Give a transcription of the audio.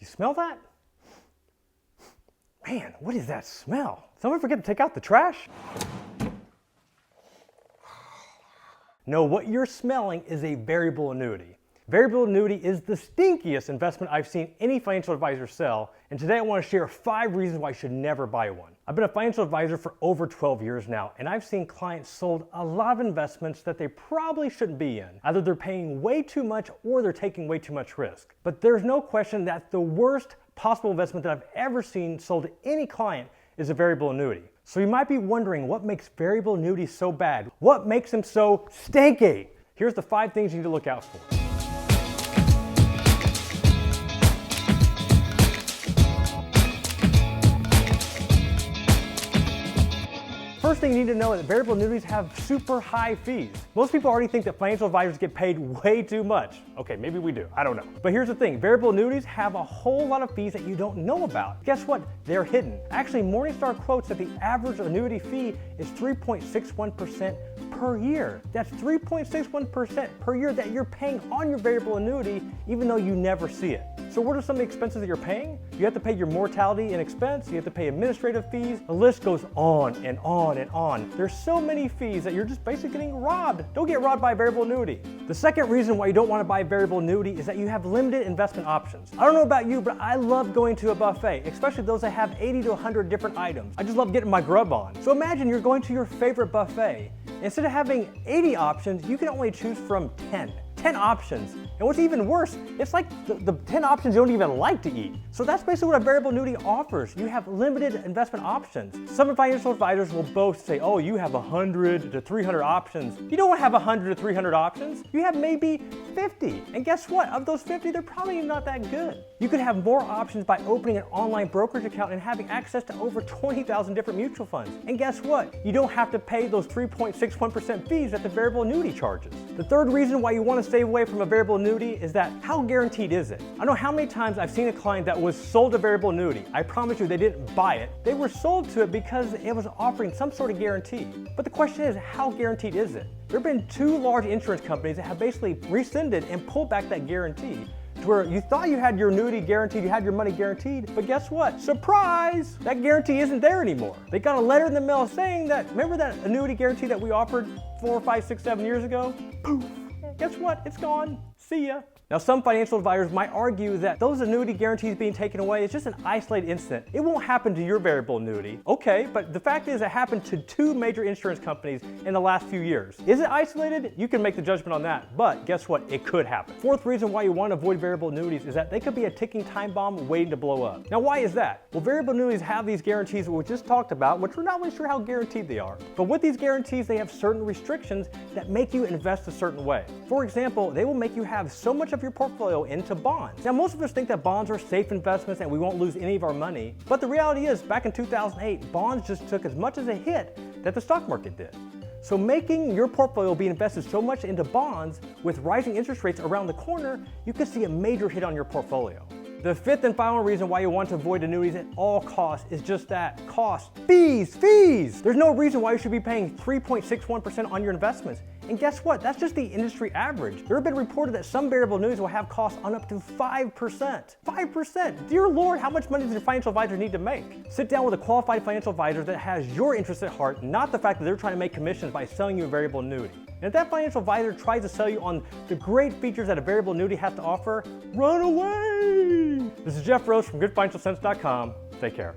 You smell that? Man, what is that smell? Someone forget to take out the trash? No, what you're smelling is a variable annuity. Variable annuity is the stinkiest investment I've seen any financial advisor sell, and today I want to share 5 reasons why you should never buy one. I've been a financial advisor for over 12 years now, and I've seen clients sold a lot of investments that they probably shouldn't be in. Either they're paying way too much or they're taking way too much risk. But there's no question that the worst possible investment that I've ever seen sold to any client is a variable annuity. So you might be wondering what makes variable annuities so bad? What makes them so stinky? Here's the 5 things you need to look out for. First thing you need to know is that variable annuities have super high fees. Most people already think that financial advisors get paid way too much. Okay, maybe we do, I don't know. But here's the thing, variable annuities have a whole lot of fees that you don't know about. Guess what? They're hidden. Actually, Morningstar quotes that the average annuity fee is 3.61% per year. That's 3.61% per year that you're paying on your variable annuity, even though you never see it. So what are some of the expenses that you're paying? You have to pay your mortality and expense, you have to pay administrative fees, the list goes on and on and on. There's so many fees that you're just basically getting robbed. Don't get robbed by a variable annuity. The second reason why you don't want to buy a variable annuity is that you have limited investment options. I don't know about you, but I love going to a buffet, especially those that have 80 to 100 different items. I just love getting my grub on. So imagine you're going to your favorite buffet. Instead of having 80 options, you can only choose from 10 options. And what's even worse, it's like the 10 options you don't even like to eat. So that's basically what a variable annuity offers. You have limited investment options. Some financial advisors will boast, say, oh, you have 100 to 300 options. You don't have 100 to 300 options. You have maybe 50. And guess what? Of those 50, they're probably not that good. You could have more options by opening an online brokerage account and having access to over 20,000 different mutual funds. And guess what? You don't have to pay those 3.61% fees that the variable annuity charges. The third reason why you want to stay away from a variable annuity is that how guaranteed is it? I know how many times I've seen a client that was sold a variable annuity. I promise you they didn't buy it. They were sold to it because it was offering some sort of guarantee. But the question is, how guaranteed is it? There have been 2 large insurance companies that have basically rescinded and pulled back that guarantee, to where you thought you had your annuity guaranteed, you had your money guaranteed, but guess what? Surprise! That guarantee isn't there anymore. They got a letter in the mail saying that, remember that annuity guarantee that we offered 4, 5, 6, 7 years ago? Poof! Guess what? It's gone. See ya. Now, some financial advisors might argue that those annuity guarantees being taken away is just an isolated incident. It won't happen to your variable annuity. Okay, but the fact is it happened to 2 major insurance companies in the last few years. Is it isolated? You can make the judgment on that, but guess what? It could happen. Fourth reason why you want to avoid variable annuities is that they could be a ticking time bomb waiting to blow up. Now, why is that? Well, variable annuities have these guarantees that we just talked about, which we're not really sure how guaranteed they are. But with these guarantees, they have certain restrictions that make you invest a certain way. For example, they will make you have so much of your portfolio into bonds. Now, most of us think that bonds are safe investments and we won't lose any of our money, but the reality is back in 2008, bonds just took as much as a hit that the stock market did. So making your portfolio be invested so much into bonds with rising interest rates around the corner, you could see a major hit on your portfolio. The fifth and final reason why you want to avoid annuities at all costs is just that, cost. Fees! There's no reason why you should be paying 3.61% on your investments. And guess what? That's just the industry average. There have been reported that some variable annuities will have costs on up to 5%. 5%! Dear Lord, how much money does your financial advisor need to make? Sit down with a qualified financial advisor that has your interest at heart, not the fact that they're trying to make commissions by selling you a variable annuity. And if that financial advisor tries to sell you on the great features that a variable annuity has to offer, run away! This is Jeff Rose from GoodFinancialSense.com. Take care.